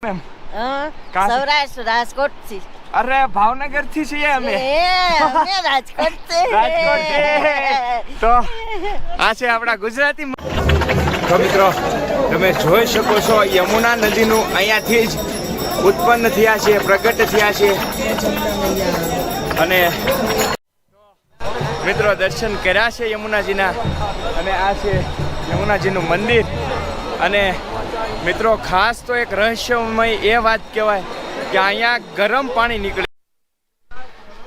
Ma'am Saurashtra Rajkot થી. અરે ભાવનગર થી છીએ અમે. અમે રાજકોટ થી. રાજકોટ થી. તો આ છે આપણા ગુજરાતી. તો મિત્રો તમે જોઈ શકો છો યમુના નદીનું અહીંયાથી જ ઉત્પન્ન થયા છે, પ્રગટ થયા છે. અને મિત્રો દર્શન કર્યા છે યમુનાજીના. અને આ છે યમુનાજીનું મંદિર. અને મિત્રો ખાસ તો એક રહસ્યમય એ વાત કહેવાય કે અહીંયા ગરમ પાણી નીકળે.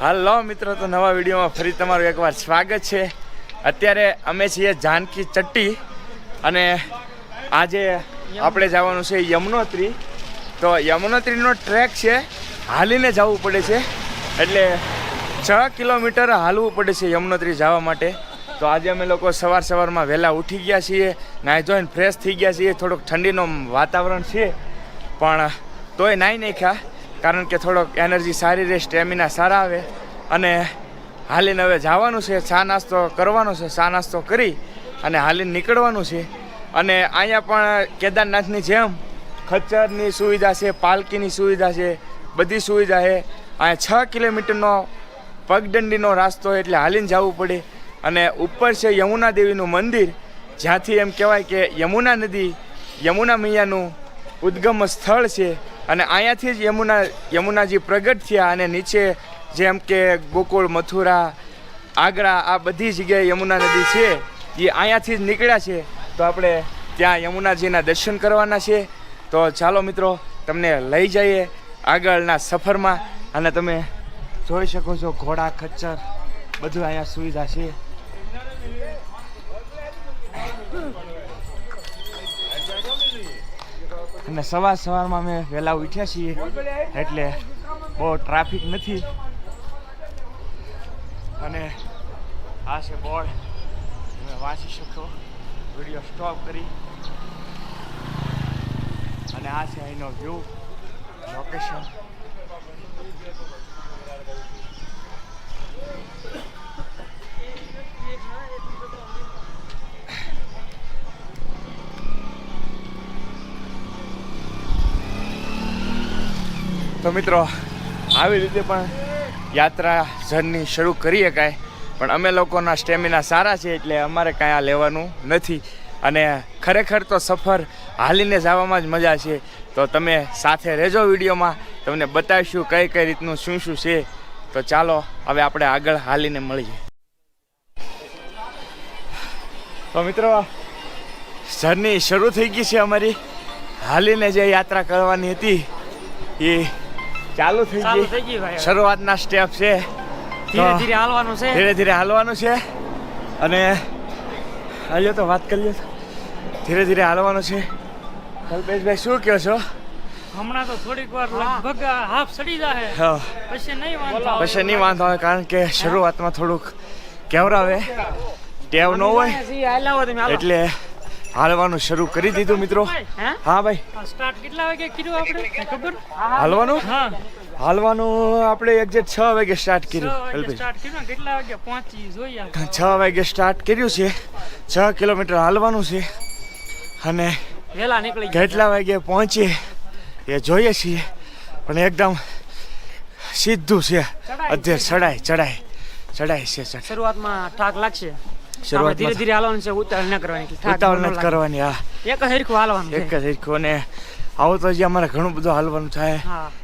હાલો મિત્રો, તો નવા વિડીયોમાં ફરી તમારું એકવાર સ્વાગત છે. અત્યારે અમે છીએ જાનકી ચટ્ટી અને આજે આપણે જવાનું છે યમનોત્રી. તો યમનોત્રીનો ટ્રેક છે, હાલીને જવું પડે છે. એટલે 6 કિલોમીટર હાલવું પડે છે યમનોત્રી જવા માટે. તો આજે અમે લોકો સવારમાં વહેલા ઉઠી ગયા છીએ, નાહી ધોઈને ફ્રેશ થઈ ગયા છીએ. થોડુંક ઠંડીનું વાતાવરણ છે પણ તોય નાહી નાખ્યા, કારણ કે થોડોક એનર્જી સારી રહે, સ્ટેમિના સારા આવે. અને હાલીને હવે જવાનું છે, ચા નાસ્તો કરવાનો છે. ચા નાસ્તો કરી અને હાલીને નીકળવાનું છે. અને અહીંયા પણ કેદારનાથની જેમ ખચ્ચરની સુવિધા છે, પાલકીની સુવિધા છે, બધી સુવિધા છે. અહીંયા 6 કિલોમીટરનો પગદંડીનો રાસ્તો, એટલે હાલીને જવું પડે. અને ઉપર છે યમુના દેવીનું મંદિર, જ્યાંથી એમ કહેવાય કે યમુના નદી, યમુના મૈયાનું ઉદ્ગમ સ્થળ છે. અને અહીંયાથી જ યમુનાજી પ્રગટ થયા. અને નીચે જેમ કે ગોકુળ, મથુરા, આગ્રા, આ બધી જગ્યાએ યમુના નદી છે, એ અહીંયાથી જ નીકળ્યા છે. તો આપણે ત્યાં યમુનાજીના દર્શન કરવાના છે. તો ચાલો મિત્રો, તમને લઈ જઈએ આગળના સફરમાં. અને તમે જોઈ શકો છો ઘોડા, ખચ્ચર બધું અહીંયા સુવિધા છે. અને સવારમાં અમે વહેલા ઉઠ્યા છીએ, એટલે બહુ ટ્રાફિક નથી. અને આ છે બોર્ડ, તમે વાંચી શકો, વિડીયો સ્ટોપ કરી. અને આ છે અહીંનો વ્યૂ, લોકેશન. તો મિત્રો, આવી રીતે પણ યાત્રા જર્ની શરૂ કરી શકાય. પણ અમે લોકોના સ્ટેમિના સારા છે, એટલે અમારે કાંઈ આ લેવાનું નથી. અને ખરેખર તો સફર હાલીને જવામાં જ મજા છે. તો તમે સાથે રહેજો વિડીયોમાં, તમને બતાવીશું કઈ કઈ રીતનું શું છે. તો ચાલો હવે આપણે આગળ હાલીને મળીએ. તો મિત્રો, જર્ની શરૂ થઈ ગઈ છે અમારી. હાલીને જે યાત્રા કરવાની હતી એ ચાલુ થઈ ગઈ. શરૂઆતના સ્ટેપ છે, ધીરે ધીરે હાલવાનું છે. અને આજે તો વાત કરી લો, ધીરે ધીરે હાલવાનું છે. કલ્પેશભાઈ શું કહો છો? હમણાં તો થોડીક વાર લગભગ હાફ સડી જાય, પછી નહીં વાંધો આવે, કારણ કે શરૂઆતમાં થોડુંક કેવરાવે, ટેવ ન હોય, એટલે હાલવાનું શરૂ કરી દીધું મિત્રો. હા ભાઈ, સ્ટાર્ટ કેટલા વાગે કર્યું આપણે ખબર? હાલવાનું આપણે એક્ઝેક્ટ 6 વાગે સ્ટાર્ટ કર્યું. કેટલા વાગે પહોંચી જોઈએ? 6 વાગે સ્ટાર્ટ કર્યું છે. 6 કિલોમીટર હાલવાનું છે. અને વહેલા નીકળી કેટલા વાગે પહોંચીએ એ જોઈએ છીએ. પણ એકદમ સીધું છે, અત્યારે ચડાઈ છે. શરૂઆતમાં થાક લાગશે, શરૂઆતમાં ધીરે ધીરે હાલવાનું છે, ઉતાવળ ન કરવાની. ઉતાવળ નથી કરવાની. હા, એક હરખું હાલવાનું, એક જ હરખું. અને આવું તો હજી અમારે ઘણું બધું હાલવાનું થાય.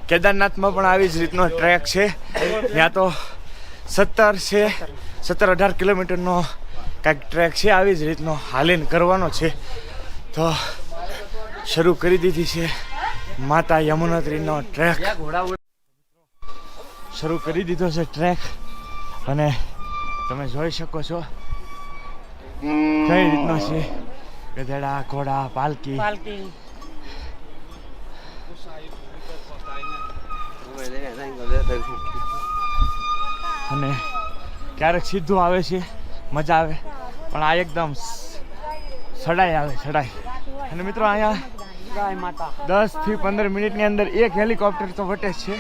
કેદારનાથમાં પણ આવી જ રીતનો ટ્રેક છે. ત્યાં તો 17-18 કિલોમીટરનો કાંઈક ટ્રેક છે, આવી જ રીતનો હાલીને કરવાનો છે. તો શરૂ કરી દીધી છે માતા યમુનોત્રીનો ટ્રેક. શરૂ કરી દીધો છે ટ્રેક. અને તમે જોઈ શકો છો કઈ રીતનો છે. ગધેડા, ઘોડા, પાલકી. અને ક્યારેક સીધું આવે છે, મજા આવે. પણ આ એકદમ ચડાઈ આવે. અને મિત્રો, અહીંયા 10 થી 15 મિનિટની અંદર એક હેલિકોપ્ટર તો વટે જ છે.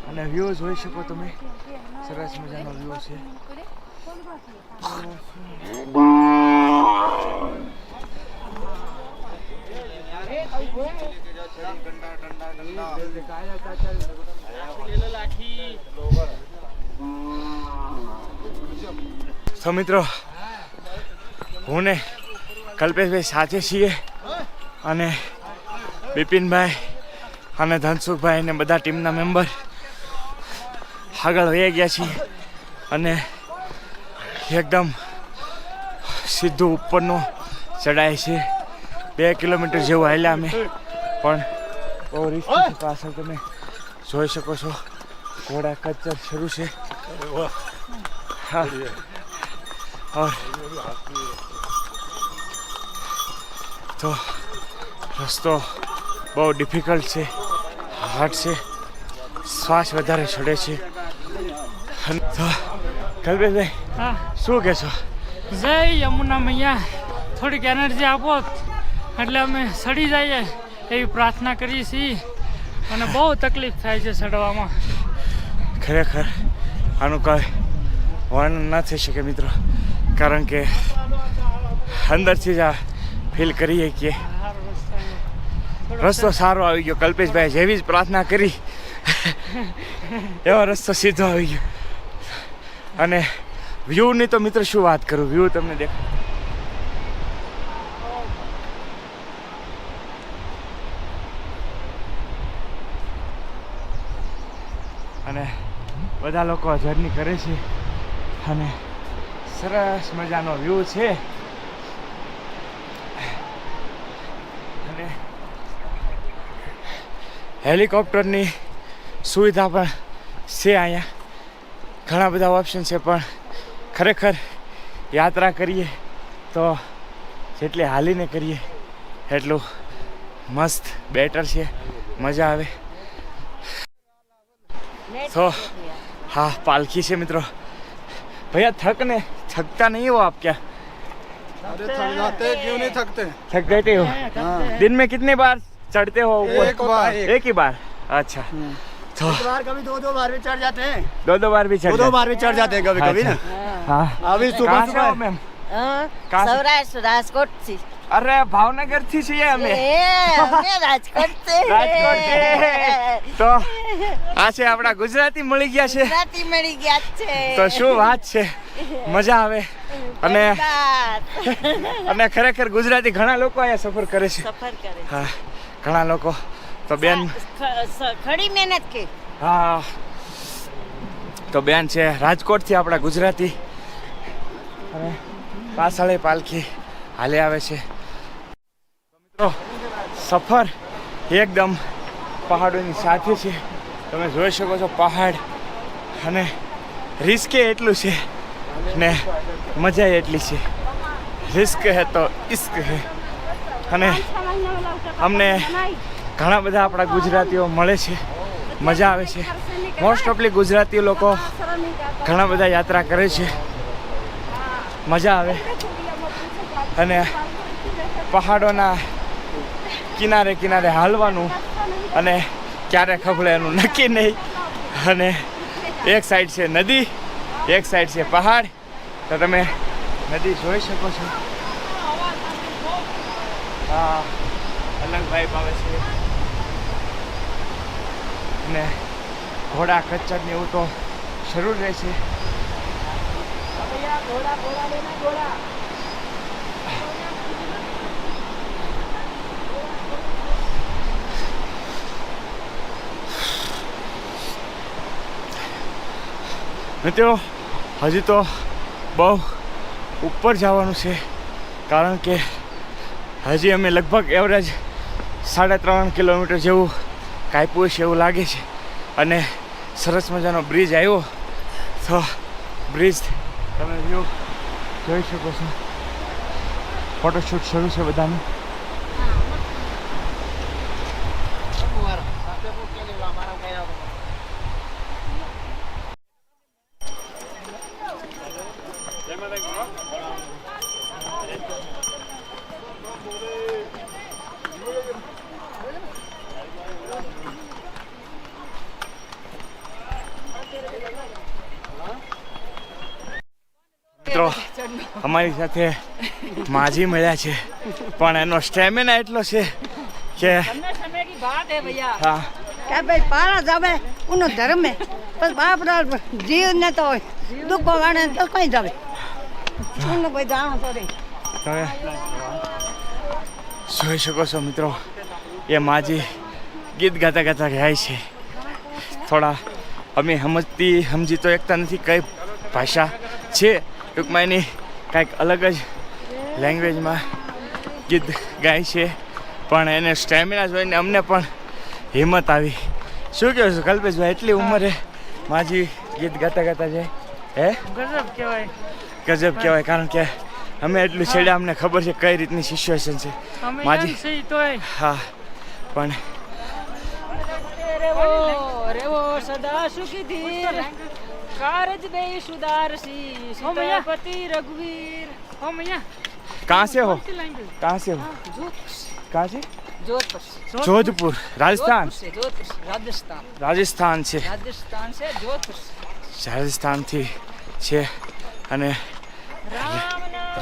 અને વ્યૂ જોઈ શકો તમે, સરસ મજાનો વ્યૂ છે. તો મિત્રો હું ને કલ્પેશભાઈ સાથે છીએ અને બિપિનભાઈ અને ધનસુખભાઈ ને બધા ટીમના મેમ્બર આગળ વહી ગયા છીએ અને એકદમ સીધું ઉપરનો ચડાય છે 2 કિલોમીટર જેવું હાલ્યા અમે પણ બહુ રિસ્ક પાછળ તમે જોઈ શકો છો ઘોડા કચ્ચર શરૂ છે હા और તો રસ્તો બહુ ડિફિકલ્ટ છે હાર્ડ છે શ્વાસ વધારે ચડે છે તો કલ્પેશભાઈ હા શું કહેશો જય યમુના મૈયા થોડીક એનર્જી આપો એટલે અમે સડી જઈએ એવી પ્રાર્થના કરીએ છીએ અને બહુ તકલીફ થાય છે ચડવામાં. ખરેખર આનું કાંઈ વર્ણન ના થઈ શકે મિત્રો કારણ કે અંદરથી જ આ ફીલ કરીએ કે રસ્તો સારો આવી ગયો. કલ્પેશભાઈ જેવી જ પ્રાર્થના કરી એવો રસ્તો સીધો આવી ગયો અને વ્યૂની તો મિત્રો શું વાત કરું, વ્યૂ તમને દેખાય અને બધા લોકો જર્ની કરે છે અને સરસ મજાનો વ્યૂ છે અને હેલિકોપ્ટરની સુવિધા પણ છે અહીંયા. ઘણા બધા ઓપ્શન છે પણ ખરેખર યાત્રા કરીએ તો જેટલી હાલીને કરીએ એટલું મસ્ત બેટર છે, મજા આવે. तो हाँ पालकी से मित्रों भैया थकता नहीं हो आप क्या? अरे थक जाते क्यों नहीं थकते? थक जाते हो? हाँ। दिन में कितने बार चढ़ते हो ऊपर? एक ही बार. अच्छा तो बार कभी 2 बार भी चढ़ जाते हैं. 2 बार भी चढ़ 2 बार भी चढ़ जाते हैं कभी कभी ना. हाँ अभी कहाँ से हो सुबह मैम? હા સૌરાષ્ટ્ર રાજકોટથી. अरे भावनगर थी છીએ અમે. અમે રાજકોટથી. રાજકોટ થી. તો આ છે આપણા ગુજરાતી મળી ગયા છે ગુજરાતી મળી ગયા છે. તો શું વાત છે, મજા આવે અને અને ખરેખર ગુજરાતી ઘણા લોકો અહીંયા સફર કરે છે. સફર કરે છે. હા ઘણા લોકો તો બેન ખડી મહેનત કે હા તો બેન છે રાજકોટથી આપણા ગુજરાતી અને પાછળ પાલખી હાલે આવે છે. મિત્રો સફર એકદમ પહાડોની સાથે છે, તમે જોઈ શકો છો પહાડ અને રિસ્કે એટલું છે ને મજા એટલી છે. રિસ્ક હે તો ઇશ્ક હે અને અમને ઘણા બધા આપણા ગુજરાતીઓ મળે છે, મજા આવે છે. મોસ્ટ ઓફલી ગુજરાતી લોકો ઘણા બધા યાત્રા કરે છે, મજા આવે અને પહાડોના કિનારે કિનારે હાલવાનું અને ક્યારે ખબળે એનું નક્કી નહીં. અને એક સાઈડ છે નદી, એક સાઈડ છે પહાડ, તો તમે નદી જોઈ શકો છો. હા અલગ વાઇબ આવે છે અને ઘોડા કચ્ચર ને એવું તો શરૂ રહે છે. મિત્રો હજી તો બહુ ઉપર જવાનું છે કારણ કે હજી અમે લગભગ એવરેજ 3.5 કિલોમીટર જેવું કાપ્યું છે એવું લાગે છે અને સરસ મજાનો બ્રિજ આવ્યો તો બ્રિજ તમે વ્યૂ જોઈ શકો છો. ફોટોશૂટ શરૂ છે બધાનું. મિત્રો અમારી સાથે માજી મળ્યા છે પણ એનો સ્ટેમિના એટલો છે કે बात है भैया हाँ क्या भाई पारा जावे उनो धर्म है पर बाप रा जीव ने तो दुख वाणे तो कहीं जावे उनो भाई जानो तो रे તમે જોઈ શકો છો મિત્રો એ માજી ગીત ગાતા ગાતા ગાય છે. થોડા અમે સમજી તો એકતા નથી કઈ ભાષા છે, ટૂંકમાં એની કાંઈક અલગ જ લેંગ્વેજમાં ગીત ગાય છે, પણ એને સ્ટેમિના જોઈને અમને પણ હિંમત આવી. શું કહો છો કલ્પેશભાઈ, એટલી ઉંમરે માજી ગીત ગાતા ગાતા જાય હે ગજબ કહેવાય. ગજબ કહેવાય, કારણ કે અમે એટલું છેડ્યા, અમને ખબર છે કઈ રીતની સિચ્યુએશન છે અમે માજી. યંગ છીએ તોય હા પણ રેવો સદા સુખી ધીર કારજ બે સુધારસી સીતાપતિ રઘુવીર ઓ મૈયા कहाँ से हो, लैंग्वेज कहाँ से हो, कहाँ से? जोधपुर जोधपुर राजस्थान. जोधपुर राजस्थान રાજસ્થાન છે, राजस्थान से जोधपुर રાજસ્થાનથી છે અને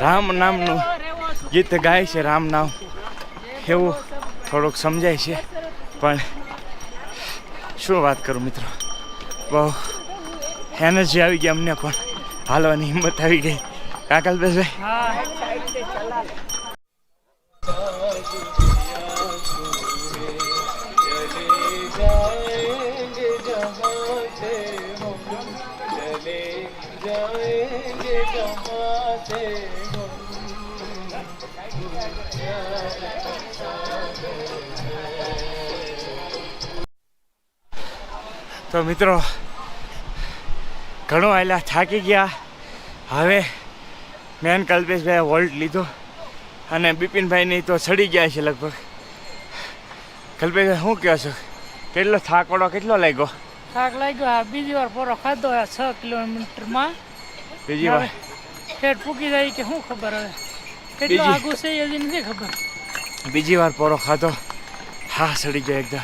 રામ નામનું ગીત ગાય છે. રામ નામ એવું થોડુંક સમજાય છે, પણ શું વાત કરું મિત્રો, બહુ એનર્જી આવી ગઈ અમને, પણ હાલવાની હિંમત આવી ગઈ. કાકલભાઈ હા તો મિત્રો ઘણું આયલા, થાકી ગયા. હવે મેન કલ્પેશભાઈએ વોલ્ટ લીધો અને બિપિનભાઈની તો ચડી ગયા છે લગભગ. કલ્પેશભાઈ શું કહો છો, કેટલો થાકડો કેટલો લાગ્યો? થાક લાગ્યો. આ બીજી વાર પોરો ખાધો 6 કિલોમીટરમાં. બીજી વાર ઠેઠ પૂકી જાય કે શું ખબર હવે કેટલું બીજી- આગું છે એ હજી નથી ખબર. બીજી વાર પોરો ખાધો, હા ચડી ગયો એકદમ.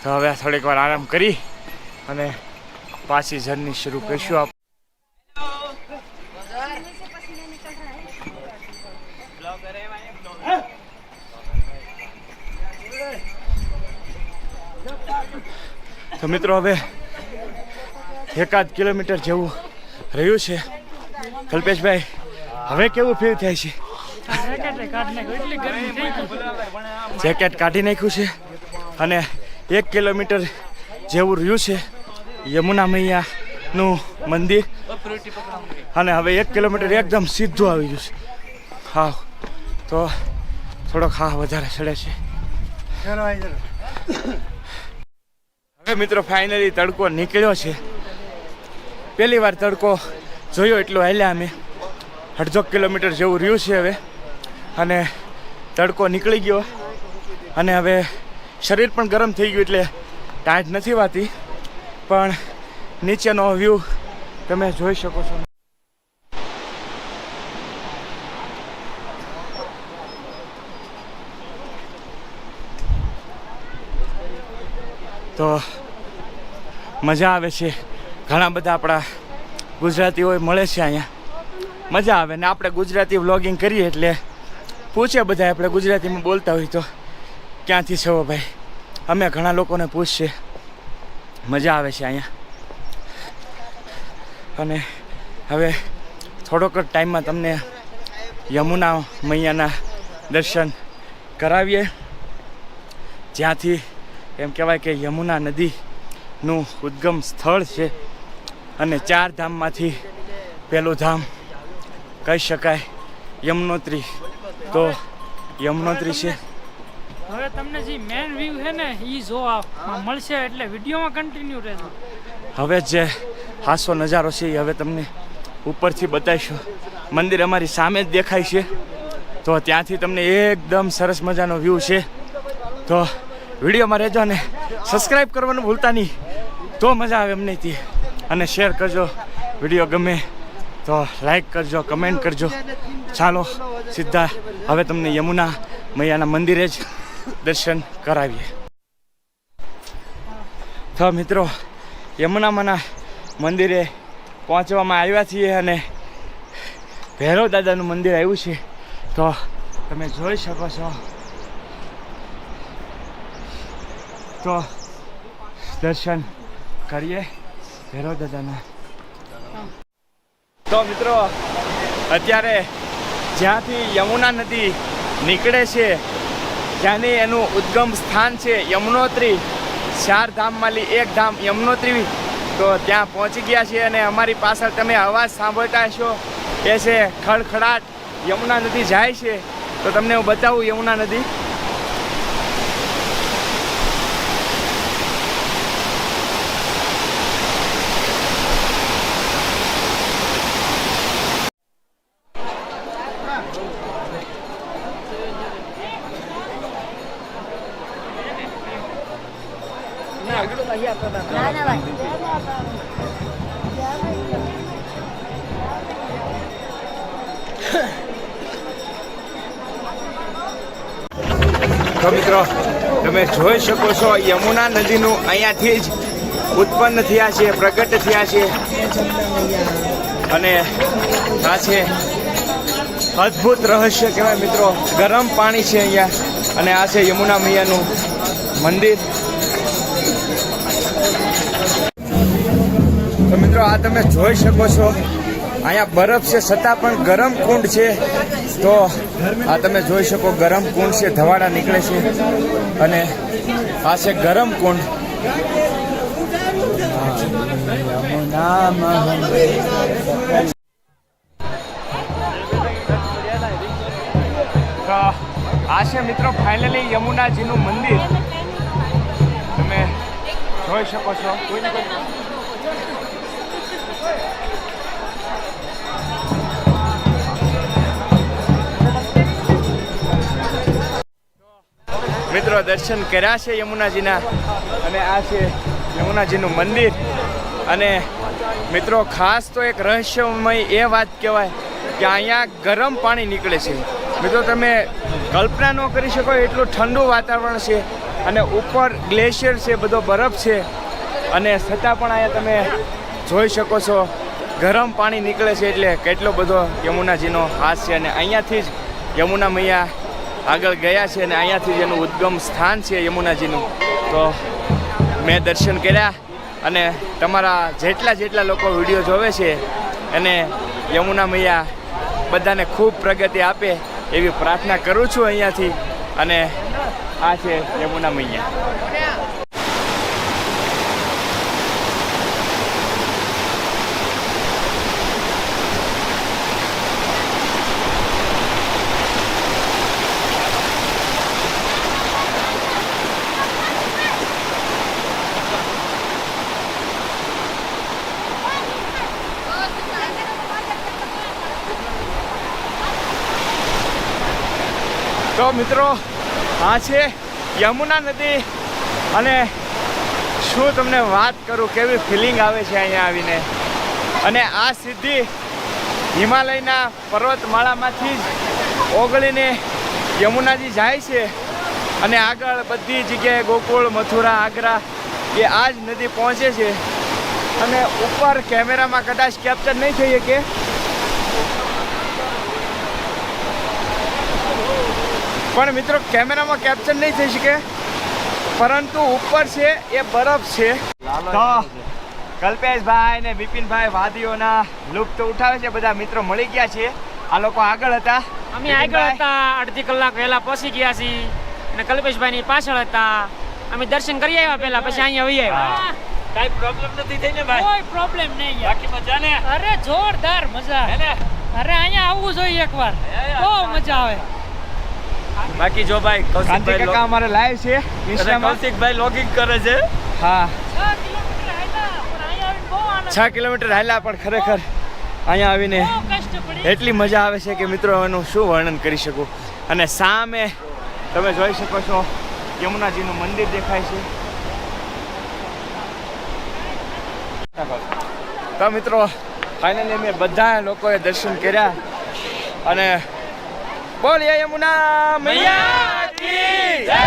તો હવે થોડીક વાર આરામ કરી અને પાછી જર્ની શરૂ કરીશું. આપ તો મિત્રો હવે 1 કિલોમીટર જેવું રહ્યું છે. કલ્પેશભાઈ હવે કેવું ફીલ થાય છે? જેકેટે કાઢી નાખ્યું, એટલી ગરમી થઈ ગઈ. જેકેટ કાઢી નાખ્યું છે અને 1 કિલોમીટર જેવું રહ્યું છે યમુના મૈયાનું મંદિર, અને હવે 1 કિલોમીટર એકદમ સીધું આવી ગયું છે. હા તો થોડોક હા વધારે ચડે છે. હવે મિત્રો ફાઇનલી તડકો નીકળ્યો છે. પહેલી વાર તડકો જોયો એટલું હાલ્યા અમે. 1.5 કિલોમીટર જેવું રહ્યું છે હવે, અને તડકો નીકળી ગયો અને હવે શરીર પણ ગરમ થઈ ગયું, એટલે ટાઈટ નથી વાતી, પણ નીચેનો વ્યૂ તમે જોઈ શકો છો. તો મજા આવે છે. ઘણા બધા આપણા ગુજરાતીઓ મળે છે અહીંયા, મજા આવે. ને આપણે ગુજરાતી વ્લોગિંગ કરીએ એટલે પૂછે બધા, આપણે ગુજરાતીમાં બોલતા હોય તો ક્યાંથી છો ભાઈ, અમે ઘણા લોકોને પૂછશે. મજા આવે છે અહીંયા. અને હવે થોડોક જ ટાઈમમાં તમને યમુના મૈયાના દર્શન કરાવીએ, જ્યાંથી એમ કહેવાય કે યમુના નદીનું ઉદ્ગમ સ્થળ છે, અને 4 ધામમાંથી પહેલું ધામ કહી શકાય યમનોત્રી. તો યમનોત્રી છે. હવે તમને જે મેન વ્યૂ છે ને એ જોવા મળશે, એટલે વિડીયોમાં કન્ટિન્યુ રહેજો. હવે જે હાસો નજારો છે એ હવે તમને ઉપરથી બતાવીશું. મંદિર અમારી સામે જ દેખાય છે, તો ત્યાંથી તમને એકદમ સરસ મજાનો વ્યૂ છે. તો વિડીયોમાં રહેજો અને સબસ્ક્રાઈબ કરવાનું ભૂલતા નહીં, તો મજા આવે અમને થી. અને શેર કરજો, વિડીયો ગમે તો લાઈક કરજો, કમેન્ટ કરજો. ચાલો સીધા હવે તમને યમુના મૈયાના મંદિરે જ દર્શન કરાવીએ. તો મિત્રો યમુનામાના મંદિરે પહોંચવામાં આવ્યા છીએ, અને ભૈરવ દાદાનું મંદિર આવ્યું છે. તો તમે જોઈ શકો છો તો દર્શન કરીએ ભૈરવ દાદાના. તો મિત્રો અત્યારે જ્યાંથી યમુના નદી નીકળે છે ત્યાંની એનું ઉદ્ગમ સ્થાન છે યમનોત્રી, 4 ધામમાંથી એક ધામ યમનોત્રી. તો ત્યાં પહોંચી ગયા છીએ અને અમારી પાછળ તમે અવાજ સાંભળતા હશો એ છે ખડખડાટ, યમુના નદી જાય છે. તો તમને હું બતાવું યમુના નદી. તો મિત્રો તમે જોઈ શકો છો યમુના નદીનું અહીંયાથી જ ઉત્પન્ન થયા છે, પ્રગટ થયા છે. અને આ છે અદ્ભુત રહસ્ય કહેવાય મિત્રો. ગરમ પાણી છે અહીંયા અને આ છે યમુના મૈયાનું મંદિર. તો મિત્રો આ તમે જોઈ શકો છો અહીંયા બરફ છે છતાં પણ ગરમ કુંડ છે. તો આ તમે જોઈ શકો ગરમ કુંડ છે, ધવાડા નીકળે છે અને આ છે ગરમ કુંડ. તો આ છે મિત્રો ફાઇનલી યમુનાજીનું મંદિર. તમે જોઈ શકો છો. મિત્રો દર્શન કર્યા છે યમુનાજીના અને આ છે યમુનાજીનું મંદિર. અને મિત્રો ખાસ તો એક રહસ્યમય એ વાત કહેવાય કે અહીંયા ગરમ પાણી નીકળે છે. મિત્રો તમે કલ્પના ન કરી શકો એટલું ઠંડુ વાતાવરણ છે અને ઉપર ગ્લેશિયર છે, બધો બરફ છે અને છતાં પણ અહીંયા તમે જોઈ શકો છો ગરમ પાણી નીકળે છે. એટલે કેટલો બધો યમુનાજીનો હાથ છે અને અહીંયાથી જ યમુના મૈયા આગળ ગયા છે અને અહીંયાથી જ એનું ઉદ્ગમ સ્થાન છે યમુનાજીનું. તો મેં દર્શન કર્યા અને તમારા જેટલા લોકો વિડીયો જોવે છે અને યમુના મૈયા બધાને ખૂબ પ્રગતિ આપે એવી પ્રાર્થના કરું છું અહીંયાથી. અને આ છે યમુના મૈયા. તો મિત્રો આ છે યમુના નદી અને શું તમને વાત કરું કેવી ફિલિંગ આવે છે અહીંયા આવીને. અને આ સીધી હિમાલયના પર્વતમાળામાંથી જ ઓગળીને યમુનાજી જાય છે અને આગળ બધી જગ્યાએ ગોકુળ, મથુરા, આગ્રા એ આ જ નદી પહોંચે છે. અને ઉપર કેમેરામાં કદાચ કેપ્ચર નહીં થઈ શકે પણ મિત્રો કેમેરામાં કેપ્ચર નહીં થઈ શકે પરંતુ ઉપર છે એ બરફ છે. તો કલ્પેશભાઈ ને બિપિનભાઈ વાદીઓના લુપ્ત ઉઠાવે છે. બધા મિત્રો મળી ગયા છે. આ લોકો આગળ હતા, અમે આગળ હતા, અડધી કલાક વહેલા પહોંચી ગયા છીએ અને કલ્પેશભાઈ ની પાછળ હતા. અમે દર્શન કરી આવ્યા પહેલા, પછી અહીંયા આવી આવ્યા. કઈ પ્રોબ્લેમ નથી થઈ ને ભાઈ? કોઈ પ્રોબ્લેમ નહીં યાર. બાકી મજા ને? અરે જોરદાર મજા. અરે અહીંયા આવવું જોઈએ એકવાર, બહુ મજા આવે. બાકી જો ભાઈ કાંતિ કાકા અમારે લાઈવ છે ઇન્સ્ટામાં. કૌશિકભાઈ લોગિંગ કરે છે. હા 6 કિલોમીટર હાલ્યા6 કિલોમીટર હાલ્યા પણ પણ અહીંયા આવીને ખરેખર અહીંયા આવીને બહુ કષ્ટ પડી. એટલી મજા આવે છે કે મિત્રો એનું શું વર્ણન કરી શકું. અને સામે તમે જોઈ શકો છો યમુનાજીનું મંદિર દેખાય છે. તો મિત્રો ફાઇનલી અમે બધા લોકોએ દર્શન કર્યા અને બોલીએ યમુના મૈયા કી જય.